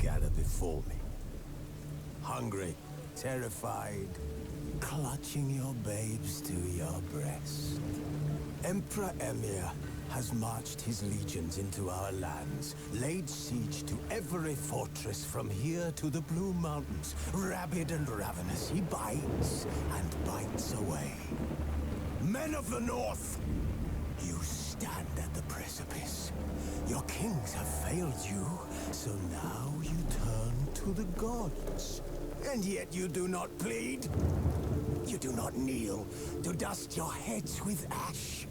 gather before me. Hungry, terrified, clutching your babes to your breast. Emperor Emir has marched his legions into our lands, laid siege to every fortress from here to the Blue Mountains. Rabid and ravenous, he bites and bites away. Men of the North, you stand at the precipice. Your kings have failed you, so now you turn to the gods. And yet you do not plead. You do not kneel to dust your heads with ash.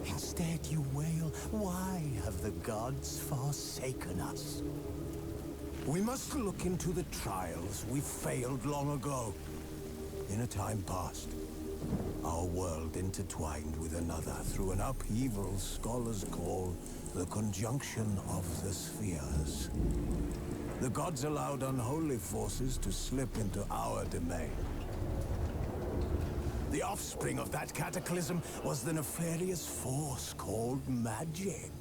Instead you wail, why have the gods forsaken us? We must look into the trials we failed long ago. In a time past, our world intertwined with another through an upheaval scholars call the conjunction of the spheres. The gods allowed unholy forces to slip into our domain. The offspring of that cataclysm was the nefarious force called magic.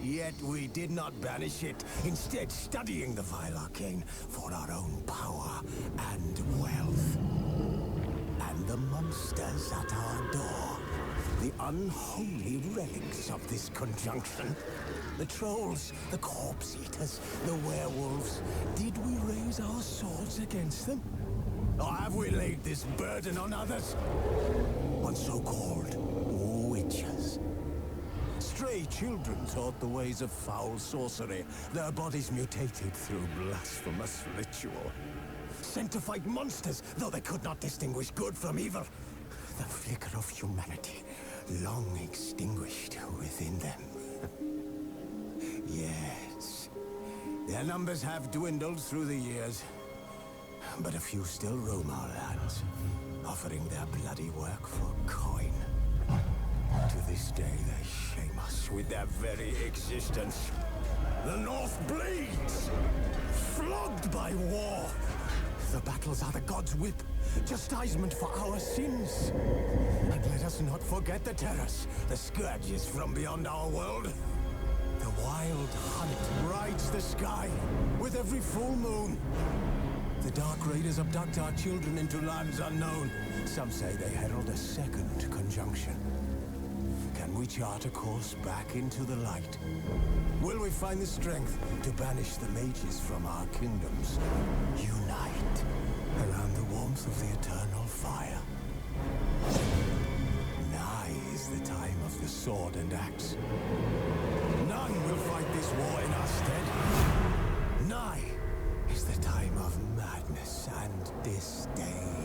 Yet we did not banish it, instead studying the vile arcane for our own power and wealth. And the monsters at our door, the unholy relics of this conjunction. The trolls, the corpse eaters, the werewolves. Did we raise our swords against them? Or have we laid this burden on others? On so-called witches. Stray children taught the ways of foul sorcery, their bodies mutated through blasphemous ritual. Sent to fight monsters, though they could not distinguish good from evil. The flicker of humanity, long extinguished within them. Yes, their numbers have dwindled through the years, but a few still roam our lands, offering their bloody work for coin. To this day, they shame us with their very existence. The North bleeds, flogged by war. The battles are the gods' whip, chastisement for our sins. And let us not forget the terrors, the scourges from beyond our world. The wild hunt rides the sky with every full moon. The Dark Raiders abduct our children into lands unknown. Some say they herald a second conjunction. Can we chart a course back into the light? Will we find the strength to banish the mages from our kingdoms? Unite around the warmth of the eternal fire. Nigh is the time of the sword and axe. None will fight this war in our stead. Nigh is the time of madness and disdain.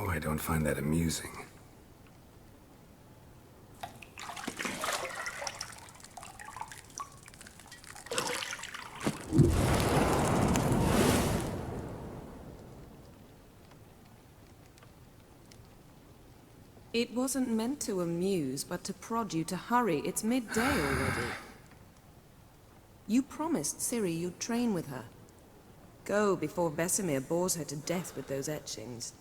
know I don't find that amusing. It wasn't meant to amuse, but to prod you to hurry. It's midday already. You promised Ciri you'd train with her. Go before Vesemir bores her to death with those etchings.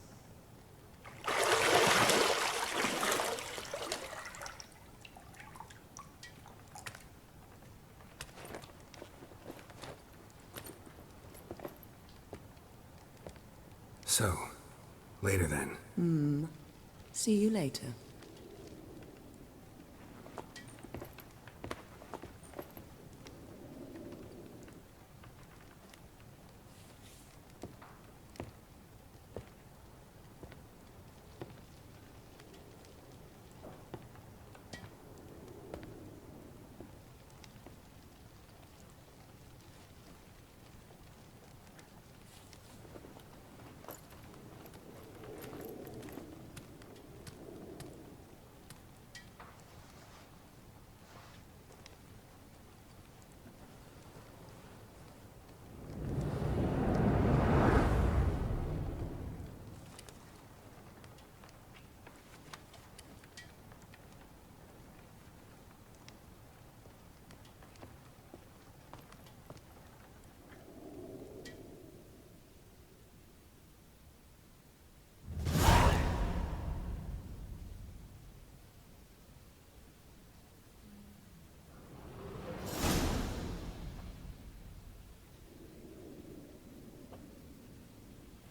So, later then. See you later.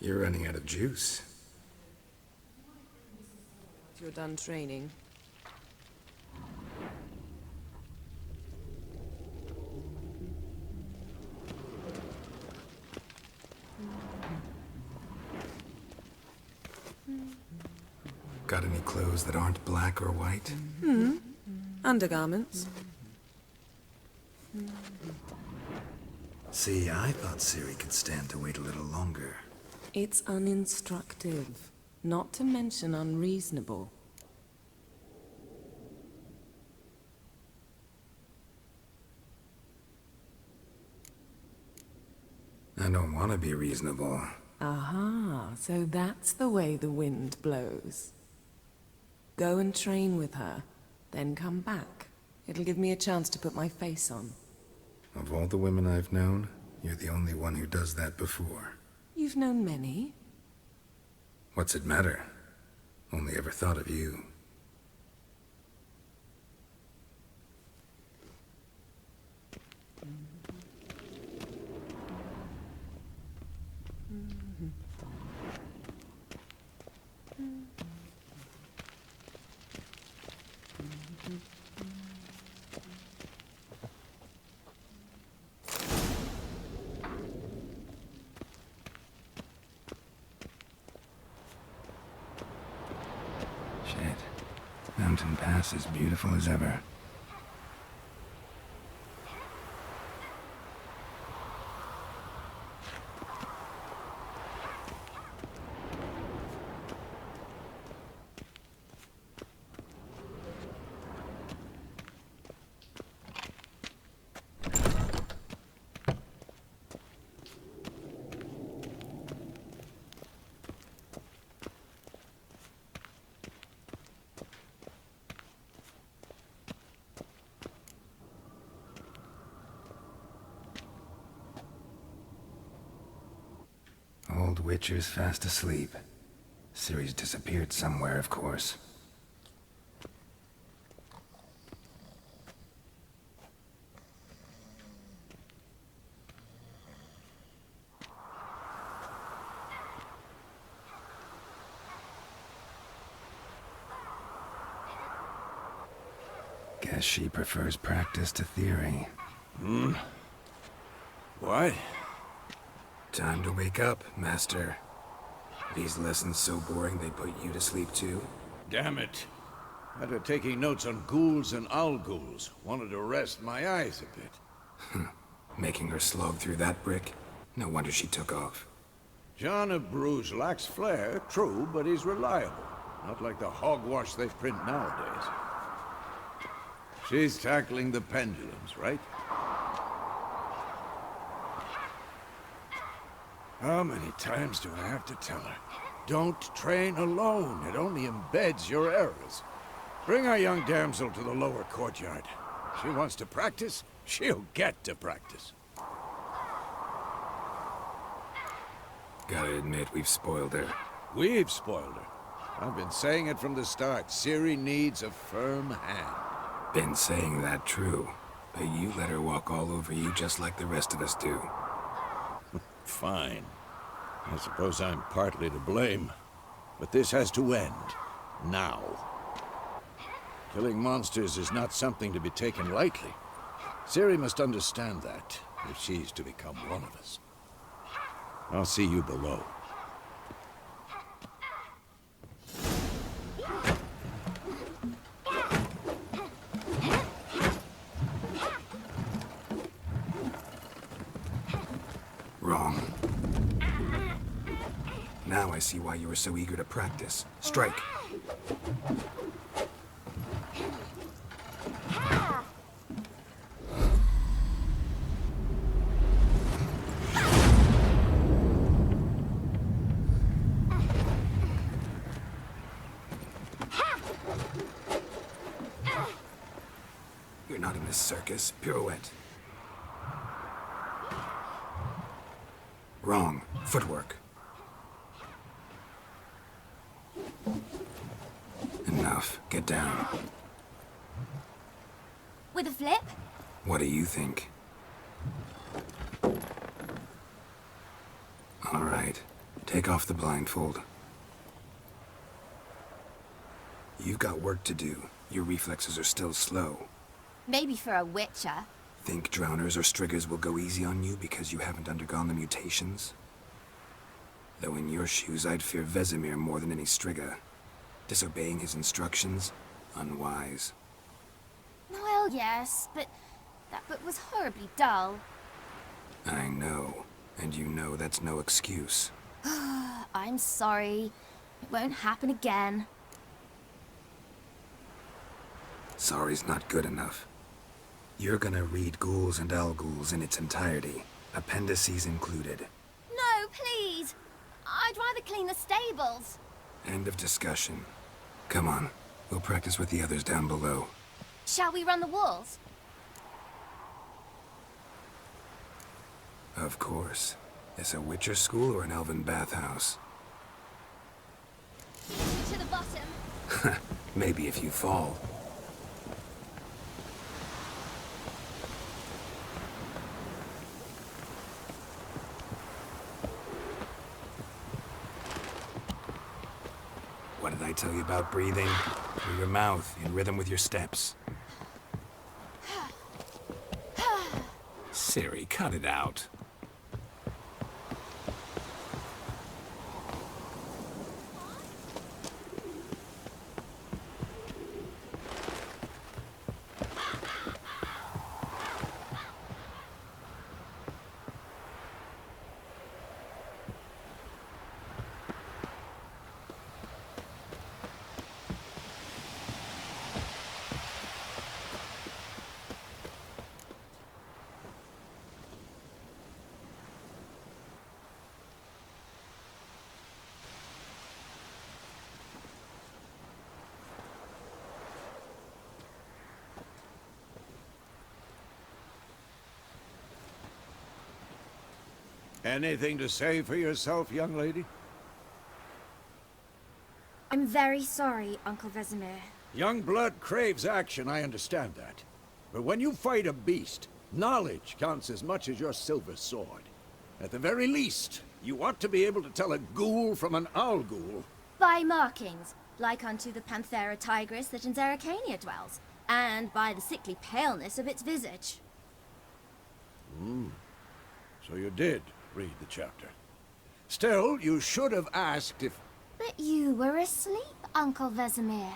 You're running out of juice. You're done training. Got any clothes that aren't black or white? Undergarments. See, I thought Ciri could stand to wait a little longer. It's uninstructive, not to mention unreasonable. I don't want to be reasonable. Aha, so that's the way the wind blows. Go and train with her, then come back. It'll give me a chance to put my face on. Of all the women I've known, you're the only one who does that before. You've known many. What's it matter? Only ever thought of you. Mountain Pass as beautiful as ever. Old Witcher's fast asleep. Ciri's disappeared somewhere, of course. Guess she prefers practice to theory. What? Time to wake up, Master. These lessons so boring they put you to sleep too? Damn it. After taking notes on ghouls and owl-ghouls, wanted to rest my eyes a bit. Making her slog through that brick? No wonder she took off. John of Bruges lacks flair, true, but he's reliable. Not like the hogwash they print nowadays. She's tackling the pendulums, right? How many times do I have to tell her? Don't train alone. It only embeds your errors. Bring our young damsel to the lower courtyard. She wants to practice, she'll get to practice. Gotta admit, we've spoiled her. We've spoiled her. I've been saying it from the start. Ciri needs a firm hand. Been saying that true. But you let her walk all over you just like the rest of us do. Fine. I suppose I'm partly to blame. But this has to end. Now. Killing monsters is not something to be taken lightly. Ciri must understand that, if she's to become one of us. I'll see you below. Wrong. Now I see why you were so eager to practice. Strike. You're not in this circus. Pirouette. Wrong. Footwork. Enough. Get down. With a flip? What do you think? All right. Take off the blindfold. You've got work to do. Your reflexes are still slow. Maybe for a witcher. Think drowners or striggers will go easy on you because you haven't undergone the mutations? Though in your shoes, I'd fear Vesemir more than any strigger. Disobeying his instructions? Unwise. Well, yes, but that book was horribly dull. I know. And you know that's no excuse. I'm sorry. It won't happen again. Sorry's not good enough. You're gonna read Ghouls and Ghouls in its entirety, appendices included. No, please! I'd rather clean the stables. End of discussion. Come on, we'll practice with the others down below. Shall we run the walls? Of course. Is a Witcher school or an elven bathhouse? To the bottom. Maybe if you fall. What did I tell you about breathing? Through your mouth, in rhythm with your steps. Ciri, cut it out. Anything to say for yourself, young lady? I'm very sorry, Uncle Vesemir. Young blood craves action, I understand that. But when you fight a beast, knowledge counts as much as your silver sword. At the very least, you ought to be able to tell a ghoul from an ghoul. By markings, like unto the Panthera tigris that in Zerrikania dwells, and by the sickly paleness of its visage. So you did read the chapter. Still, you should have asked if... But you were asleep, Uncle Vesemir.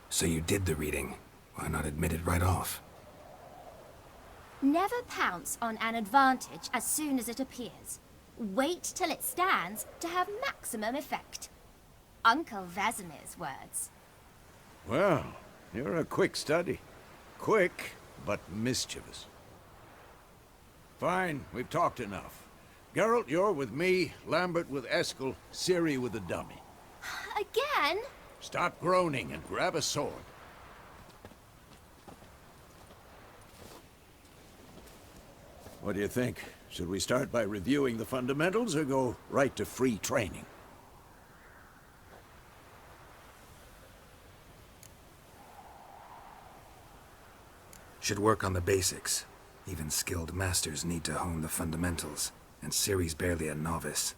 So you did the reading. Why not admit it right off? Never pounce on an advantage as soon as it appears. Wait till it stands to have maximum effect. Uncle Vesemir's words. Well, you're a quick study. Quick, but mischievous. Fine, we've talked enough. Geralt, you're with me, Lambert with Eskel, Ciri with the dummy. Again? Stop groaning and grab a sword. What do you think? Should we start by reviewing the fundamentals or go right to free training? Should work on the basics. Even skilled masters need to hone the fundamentals, and Ciri's barely a novice.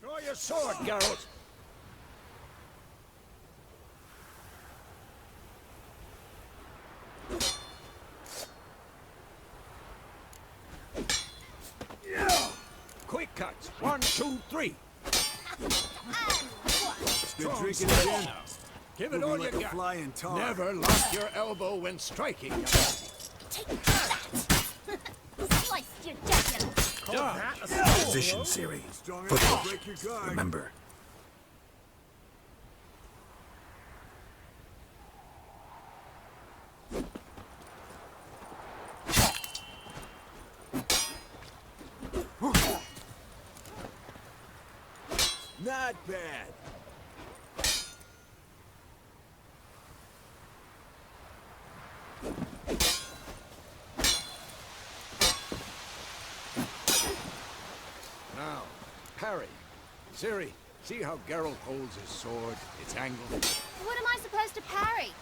Draw your sword, Geralt! Quick cuts. 1, 2, 3. Been drinking again? Give it all you got. Flying tar. Never lock your elbow when striking. Take that! Slice your jugular! Position, Ciri. Strong enough to Football. break your guard. Remember. Not bad. Now, parry. Ciri, see how Geralt holds his sword? It's angled. What am I supposed to parry?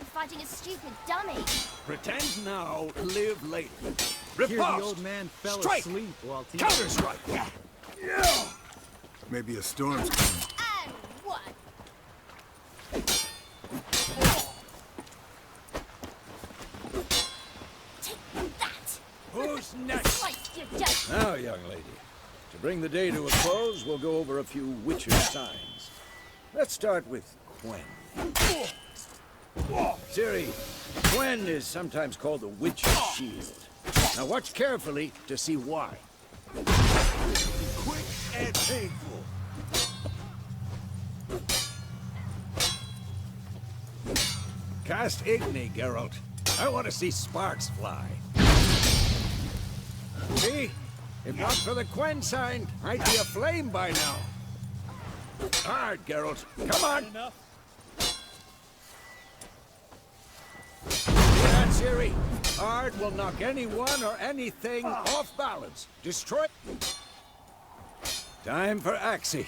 I'm fighting a stupid dummy. Pretend now, live later. Here the Riposte! old man fell Strike! asleep while teaching. Counter-strike! Maybe a storm's coming. And one. Take that! Who's next? Slice your jugular! Now, young lady, to bring the day to a close, we'll go over a few Witcher signs. Let's start with Quen. Ciri, Quen is sometimes called the Witcher's Shield. Now watch carefully to see why. Quick and painful. Cast Igni, Geralt. I want to see sparks fly. See? If not for the Quen sign, I'd be aflame by now. Hard, Geralt. Come on! See that, Ciri? Hard will knock anyone or anything off balance. Destroy... Time for Axie.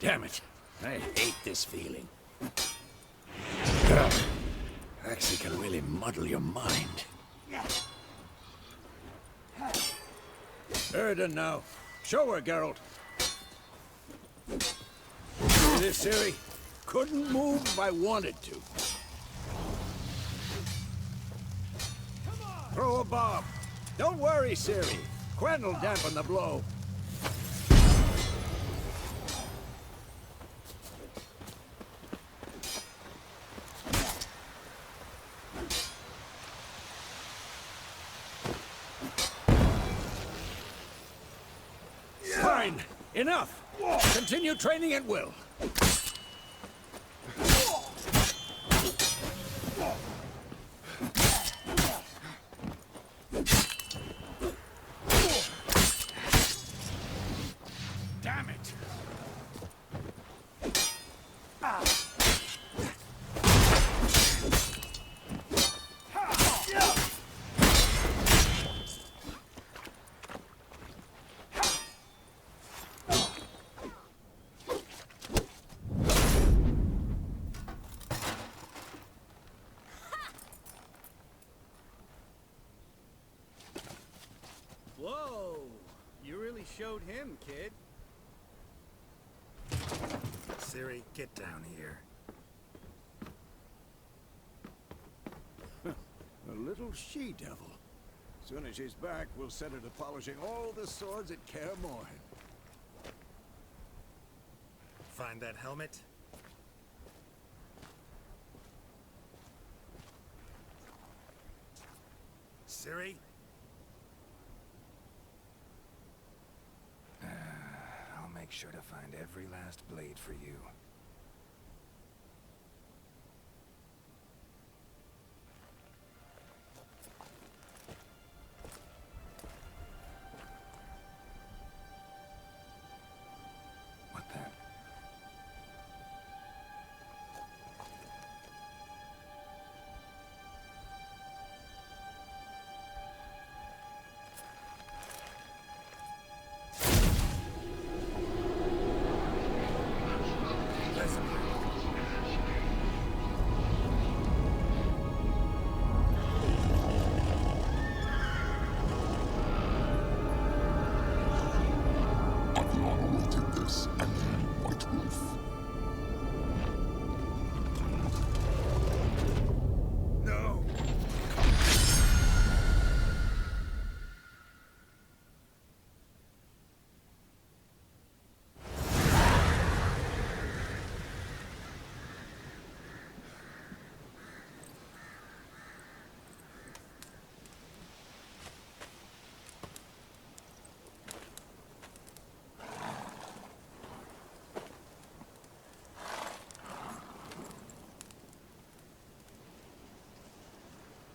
Damn it. I hate this feeling. Ugh. Axie can really muddle your mind. Erden now. Show her, Geralt. See this, Ciri? Couldn't move if I wanted to. Throw a bomb. Don't worry, Ciri. Quen will dampen the blow. Fine. Enough. Continue training at will. Damn it. Whoa! You really showed him, kid. Ciri, get down here. A little she-devil. Soon as she's back, we'll set her to polishing all the swords at Kaer Morhen. find that helmet? Siri? I'll make sure to find every last blade for you. What then? No!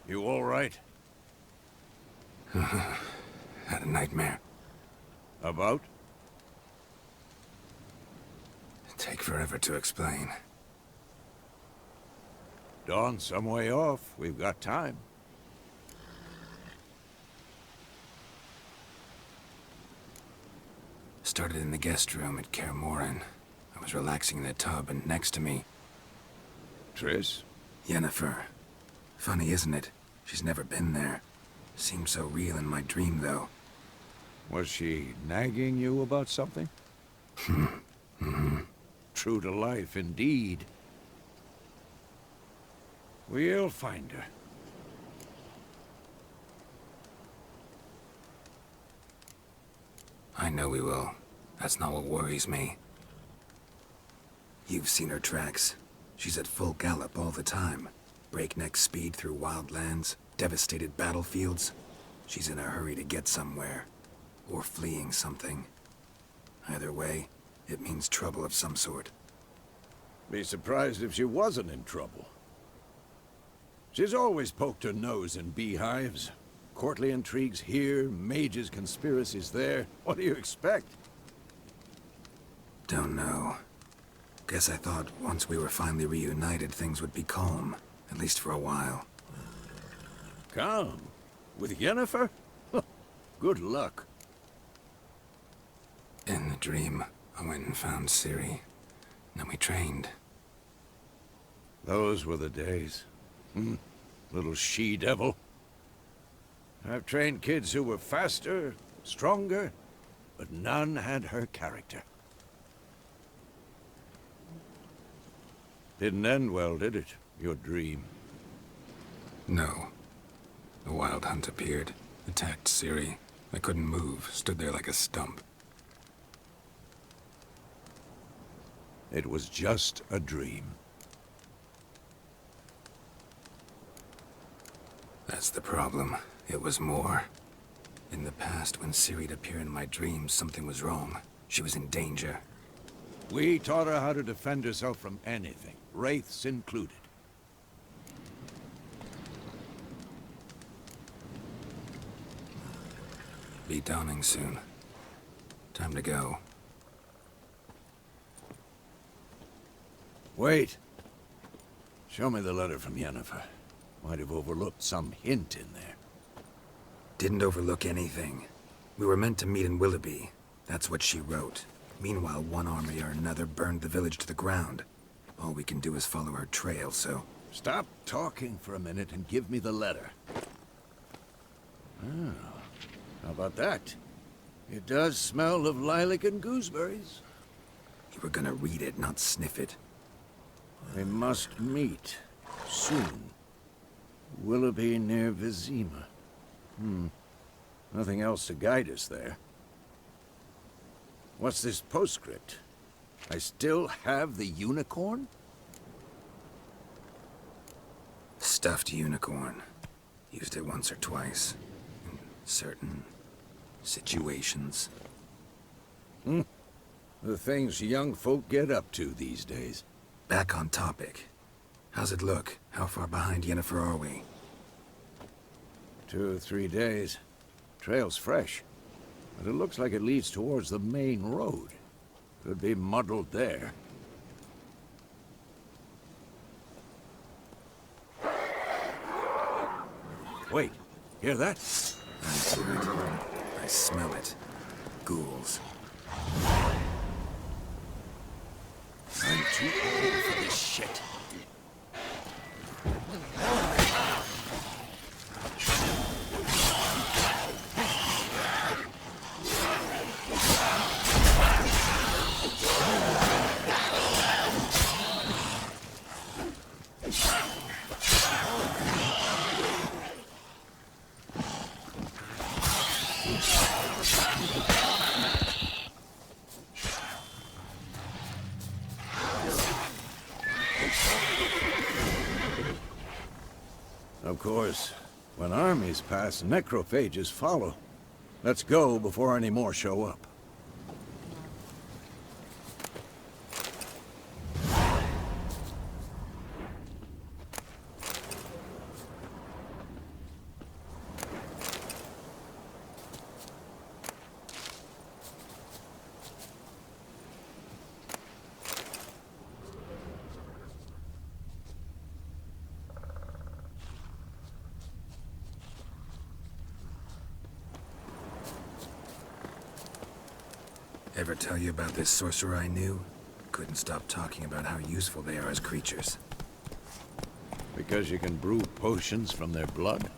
You all right? Had a nightmare. About? Take forever to explain. Dawn's some way off. We've got time. Started in the guest room at Kaer Morhen. I was relaxing in the tub, and next to me, Triss? Yennifer. Funny, isn't it? She's never been there. Seemed so real in my dream, though. Was she nagging you about something? True to life, indeed. We'll find her. I know we will. That's not what worries me. You've seen her tracks. She's at full gallop all the time. Breakneck speed through wild lands, devastated battlefields. She's in a hurry to get somewhere. Or fleeing something. Either way, it means trouble of some sort. Be surprised if she wasn't in trouble. She's always poked her nose in beehives. Courtly intrigues here, mages' conspiracies there. What do you expect? Don't know. Guess I thought once we were finally reunited, things would be calm. At least for a while. Calm? With Yennifer? Good luck. In the dream, I went and found Ciri. Then we trained. Those were the days. Little she-devil. I've trained kids who were faster, stronger, but none had her character. Didn't end well, did it? Your dream. No. The Wild Hunt appeared, attacked Ciri. I couldn't move, stood there like a stump. It was just a dream. That's the problem. It was more. In the past, when Ciri'd appear in my dreams, something was wrong. She was in danger. We taught her how to defend herself from anything, wraiths included. Be dawning soon. Time to go. Wait. Show me the letter from Yennifer. Might have overlooked some hint in there. Didn't overlook anything. We were meant to meet in Willoughby. That's what she wrote. Meanwhile, one army or another burned the village to the ground. All we can do is follow her trail, so... Stop talking for a minute and give me the letter. Oh, how about that? It does smell of lilac and gooseberries. You were gonna read it, not sniff it. We must meet. Soon. Willoughby near Vizima. Nothing else to guide us there. What's this postscript? I still have the unicorn? Stuffed unicorn. Used it once or twice. In certain situations. The things young folk get up to these days. Back on topic. How's it look? How far behind Yennifer are we? 2 or 3 days. Trail's fresh, but it looks like it leads towards the main road. Could be muddled there. Wait, hear that? I hear it. I smell it. Ghouls. I'm too old for this shit. Of course, when armies pass, necrophages follow. Let's go before any more show up. Ever tell you about this sorcerer I knew? Couldn't stop talking about how useful they are as creatures. Because you can brew potions from their blood?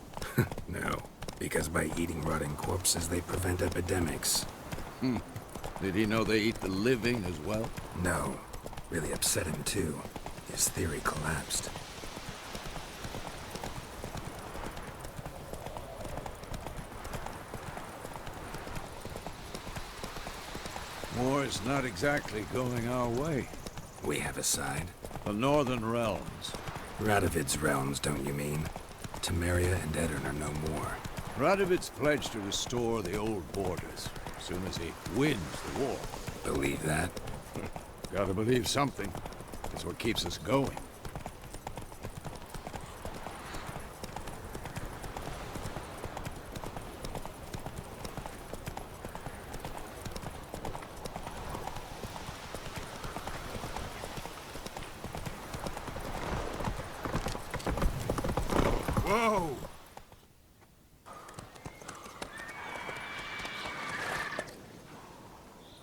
No, because by eating rotting corpses, they prevent epidemics. Did he know they eat the living as well? No. Really upset him, too. His theory collapsed. War's not exactly going our way. We have a side. The Northern Realms. Radovid's realms, don't you mean? Temeria and Edirn are no more. Radovid's pledged to restore the old borders as soon as he wins the war. Believe that? Gotta believe something. It's what keeps us going. Whoa!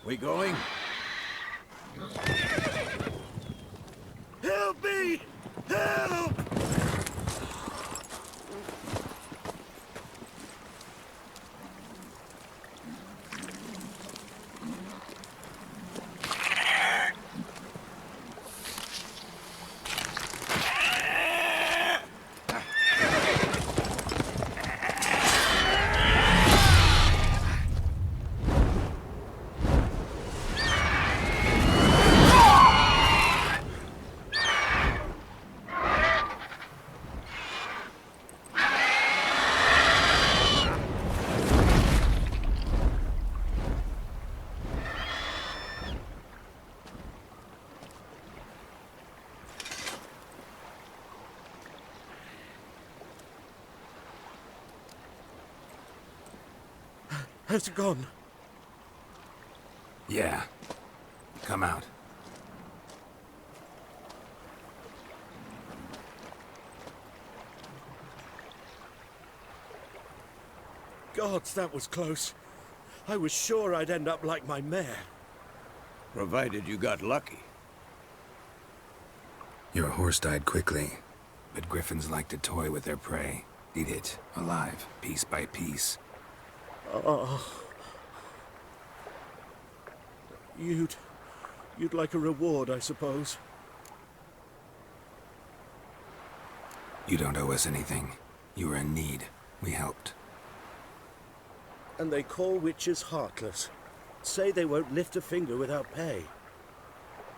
We going? Help me! Help! Has it gone? Yeah. Come out. Gods, that was close. I was sure I'd end up like my mare. Provided you got lucky. Your horse died quickly, but griffins like to toy with their prey. Eat it, alive, piece by piece. Oh. You'd like a reward, I suppose. You don't owe us anything. You were in need. We helped. And they call witches heartless. Say they won't lift a finger without pay.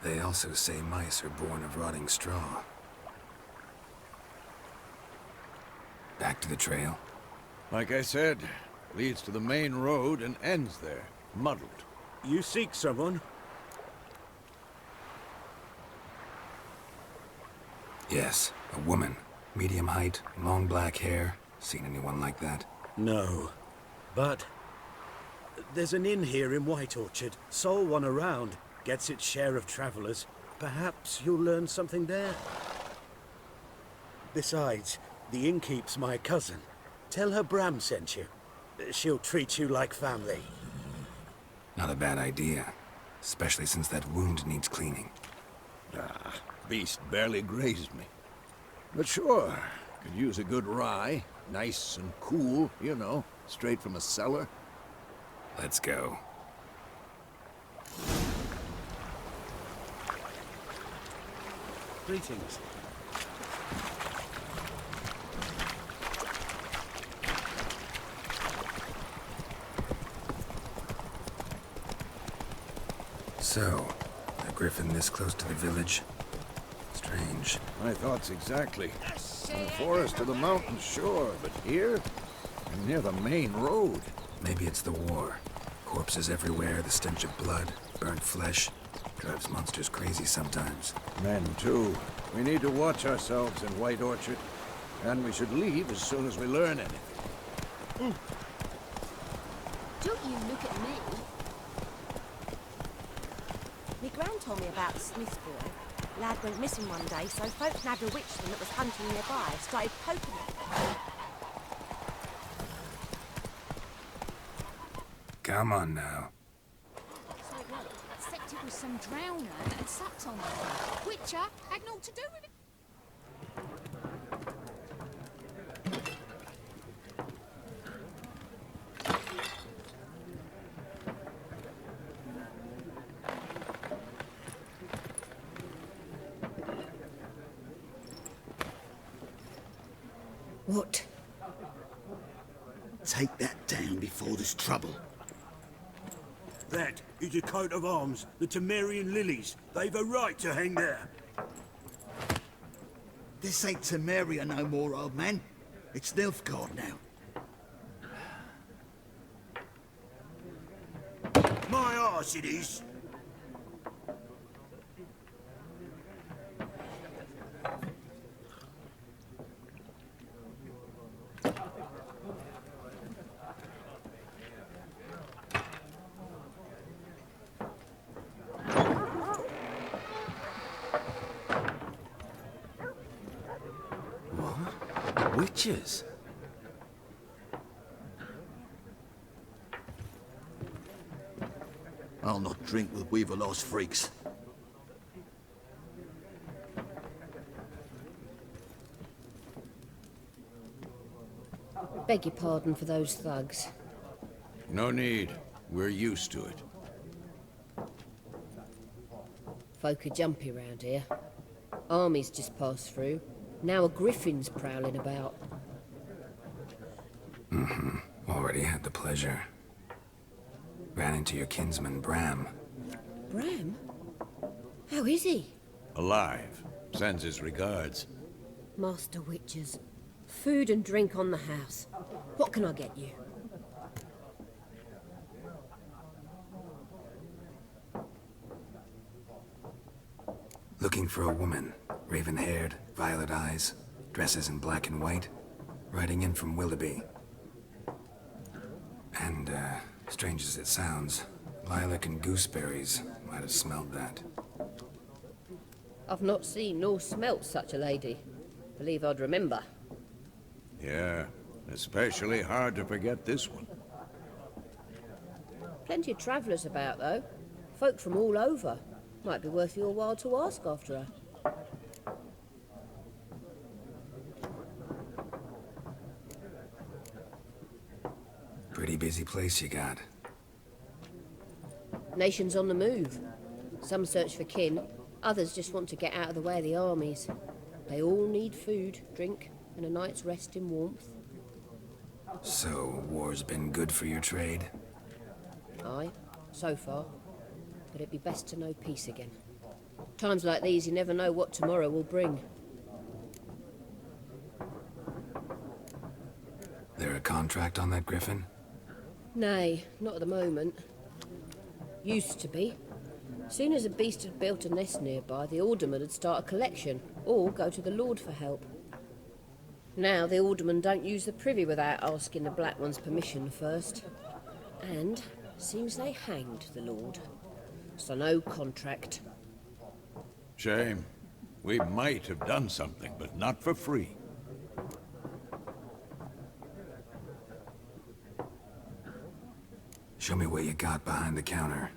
They also say mice are born of rotting straw. Back to the trail. Like I said, leads to the main road and ends there, muddled. You seek someone? Yes, a woman. Medium height, long black hair. Seen anyone like that? No. But there's an inn here in White Orchard. Sole one around. Gets its share of travelers. Perhaps you'll learn something there. Besides, the innkeep's my cousin. Tell her Bram sent you. She'll treat you like family. Not a bad idea. Especially since that wound needs cleaning. Ah, beast barely grazed me. But sure, could use a good rye. Nice and cool, you know, straight from a cellar. Let's go. Greetings. So, a griffin this close to the village? Strange. My thoughts exactly. In the forest or the mountains, sure, but here? I'm near the main road. Maybe it's the war. Corpses everywhere, the stench of blood, burnt flesh. Drives monsters crazy sometimes. Men, too. We need to watch ourselves in White Orchard. And we should leave as soon as we learn anything. Don't you look at me. My gran told me about the Smith boy. Lad went missing one day, so folk nabbed a witchman that was hunting nearby, started poking it. Come on now. So it was. Except it was some drowner that had sucked on them. Witcher had naught to do with it. What? Take that down before there's trouble. That is a coat of arms, the Temerian lilies. They've a right to hang there. This ain't Temeria no more, old man. It's Nilfgaard now. My arse it is. Witches? I'll not drink with Weaver-lost freaks. Beg your pardon for those thugs. No need. We're used to it. Folk are jumpy round here. Armies just passed through. Now a griffin's prowling about. Already had the pleasure. Ran into your kinsman, Bram. Bram? How is he? Alive. Sends his regards. Master Witchers. Food and drink on the house. What can I get you? Looking for a woman. Raven-haired, violet eyes, dresses in black and white. Riding in from Willoughby. And, strange as it sounds, lilac and gooseberries might have smelled that. I've not seen nor smelt such a lady. Believe I'd remember. Yeah, especially hard to forget this one. Plenty of travellers about, though. Folk from all over. Might be worth your while to ask after her. Pretty busy place you got. Nations on the move. Some search for kin, others just want to get out of the way of the armies. They all need food, drink, and a night's rest in warmth. So, war's been good for your trade? Aye, so far. But it'd be best to know peace again. Times like these, you never know what tomorrow will bring. There a contract on that griffin? Nay, not at the moment. Used to be. Soon as a beast had built a nest nearby, the alderman would start a collection, or go to the Lord for help. Now the aldermen don't use the privy without asking the Black One's permission first. And seems they hanged the Lord. So no contract. Shame. We might have done something, but not for free. Show me what you got behind the counter.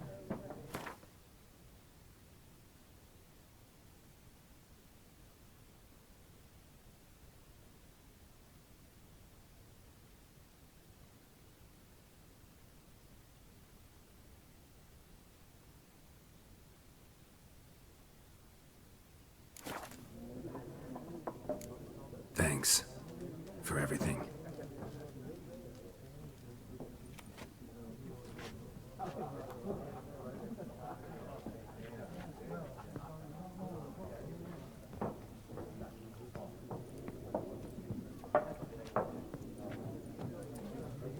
Thanks for everything.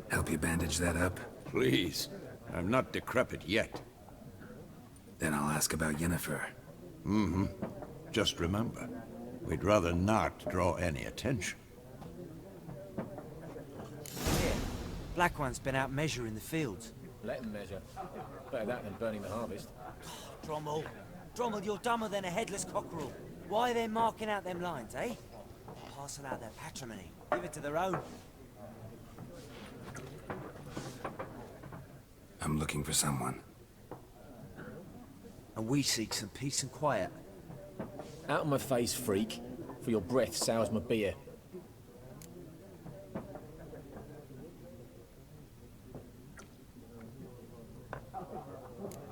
Help you bandage that up? Please. I'm not decrepit yet. Then I'll ask about Yennifer. Mm-hmm. Just remember, we'd rather not draw any attention. Here, Black One's been out measuring the fields. Let them measure. Better that than burning the harvest. Drommel. Drommel, you're dumber than a headless cockerel. Why are they marking out them lines, eh? Parcel out their patrimony. Give it to their own. I'm looking for someone. And we seek some peace and quiet. Out of my face, freak. For your breath sours my beer.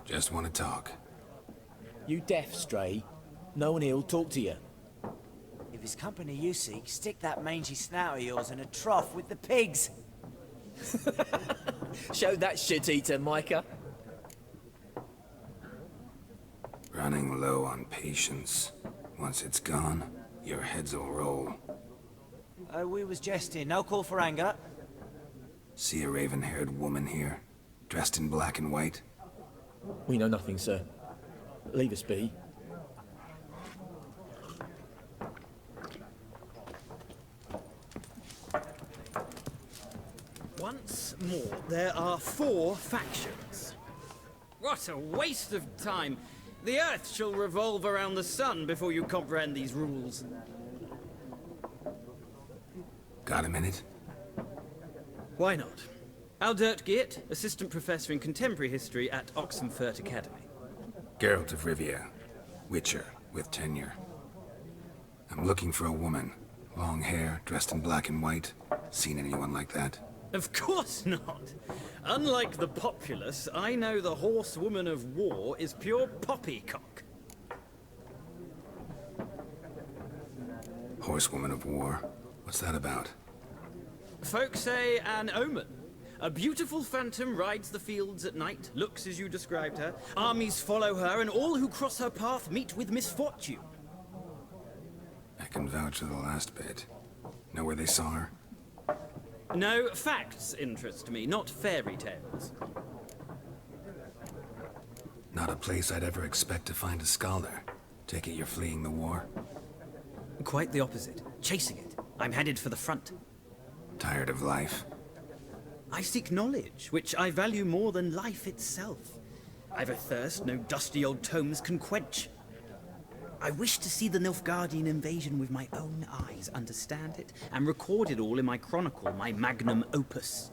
Just want to talk. You deaf, Stray? No one here'll talk to you. If it's company you seek, stick that mangy snout of yours in a trough with the pigs. Show that shit-eater, Micah. Running low on patience. Once it's gone, your heads will roll. We was jesting. No call for anger. See a raven-haired woman here, dressed in black and white? We know nothing, sir. Leave us be. Once more, there are 4 factions. What a waste of time! The Earth shall revolve around the sun before you comprehend these rules. Got a minute? Why not? Aldert Geert, Assistant Professor in Contemporary History at Oxenfurt Academy. Geralt of Rivia, Witcher with tenure. I'm looking for a woman. Long hair, dressed in black and white. Seen anyone like that? Of course not! Unlike the populace, I know the horsewoman of war is pure poppycock. Horsewoman of war? What's that about? Folk say an omen. A beautiful phantom rides the fields at night, looks as you described her. Armies follow her, and all who cross her path meet with misfortune. I can vouch for the last bit. Know where they saw her? No, facts interest me, not fairy tales. Not a place I'd ever expect to find a scholar. Take it you're fleeing the war? Quite the opposite. Chasing it. I'm headed for the front. Tired of life? I seek knowledge, which I value more than life itself. I've a thirst no dusty old tomes can quench. I wish to see the Nilfgaardian invasion with my own eyes, understand it, and record it all in my chronicle, my magnum opus.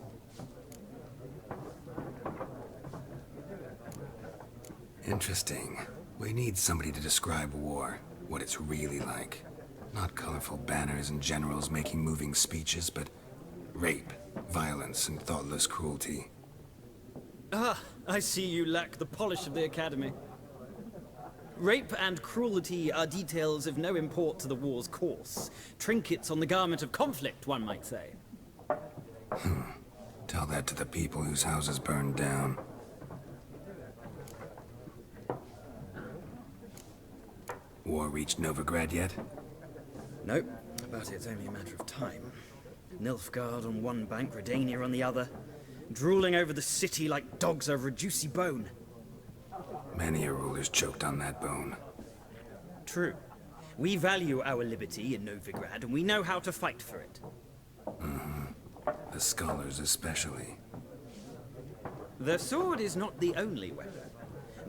Interesting. We need somebody to describe war, what it's really like. Not colorful banners and generals making moving speeches, but rape, violence, and thoughtless cruelty. Ah, I see you lack the polish of the Academy. Rape and cruelty are details of no import to the war's course. Trinkets on the garment of conflict, one might say. Tell that to the people whose houses burned down. war reached Novigrad yet? Nope, but it's only a matter of time. Nilfgaard on one bank, Redania on the other, drooling over the city like dogs over a juicy bone. Many a ruler's choked on that bone. True. We value our liberty in Novigrad, and we know how to fight for it. The scholars especially. The sword is not the only weapon.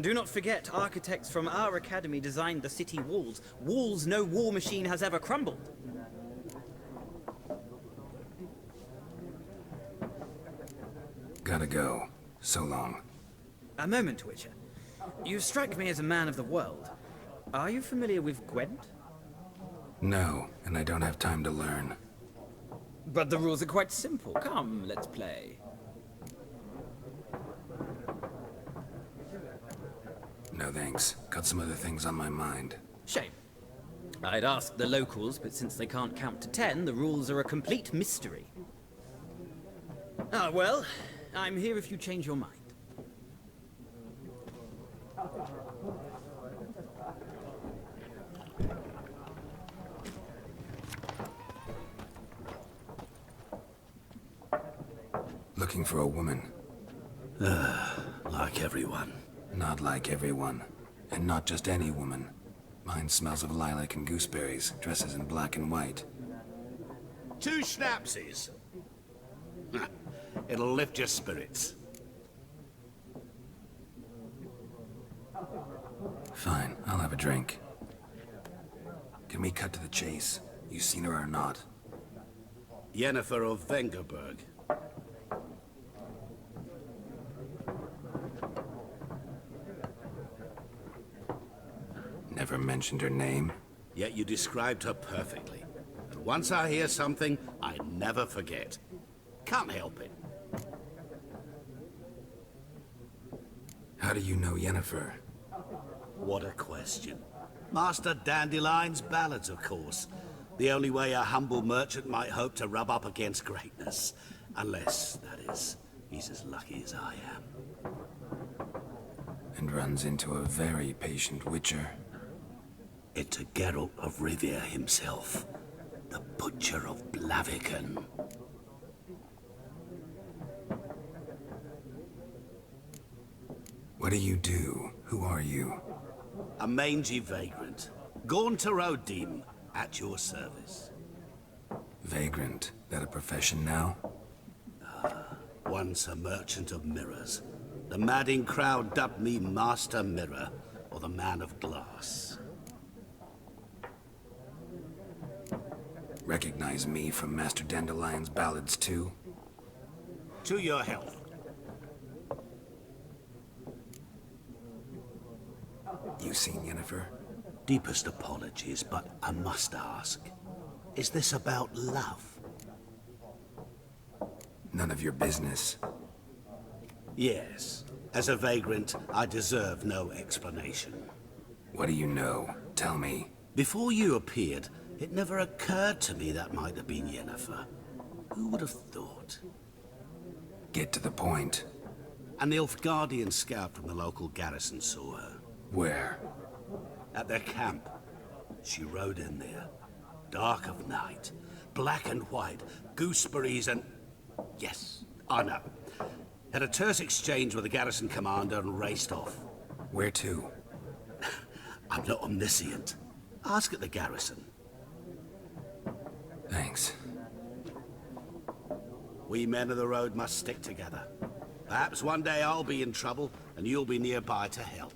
Do not forget, architects from our academy designed the city walls. Walls no war machine has ever crumbled. Gotta go. So long. A moment, Witcher. You strike me as a man of the world. Are you familiar with Gwent? No, and I don't have time to learn. But the rules are quite simple. Come, let's play. No thanks. Got some other things on my mind. Shame. I'd ask the locals, but since they can't count to 10, the rules are a complete mystery. Ah, well, I'm here if you change your mind. Looking for a woman. Like everyone. Not like everyone. And not just any woman. Mine smells of lilac and gooseberries, dresses in black and white. 2 schnapsies. It'll lift your spirits. Fine, I'll have a drink. Can we cut to the chase? You seen her or not? Yennifer of Vengerberg. Never mentioned her name. Yet you described her perfectly. And once I hear something, I never forget. Can't help it. How do you know Yennifer? What a question. Master Dandelion's ballads, of course. The only way a humble merchant might hope to rub up against greatness. Unless, that is, he's as lucky as I am. And runs into a very patient witcher. It's a Geralt of Rivia himself. The Butcher of Blaviken. What do you do? Who are you? A mangy vagrant. Gaunter O'Deem, at your service. Vagrant. That a profession now? Once a merchant of mirrors. The madding crowd dubbed me Master Mirror, or the Man of Glass. Recognize me from Master Dandelion's ballads too? To your health. You seen Yennifer? Deepest apologies, but I must ask. Is this about love? None of your business. Yes. As a vagrant, I deserve no explanation. What do you know? Tell me. Before you appeared, it never occurred to me that might have been Yennifer. Who would have thought? Get to the point. An Nilfgaardian scout from the local garrison saw her. Where? At their camp. She rode in there. Dark of night. Black and white. Gooseberries and... Yes, I know. Had a terse exchange with the garrison commander and raced off. Where to? I'm not omniscient. Ask at the garrison. Thanks. We men of the road must stick together. Perhaps one day I'll be in trouble and you'll be nearby to help.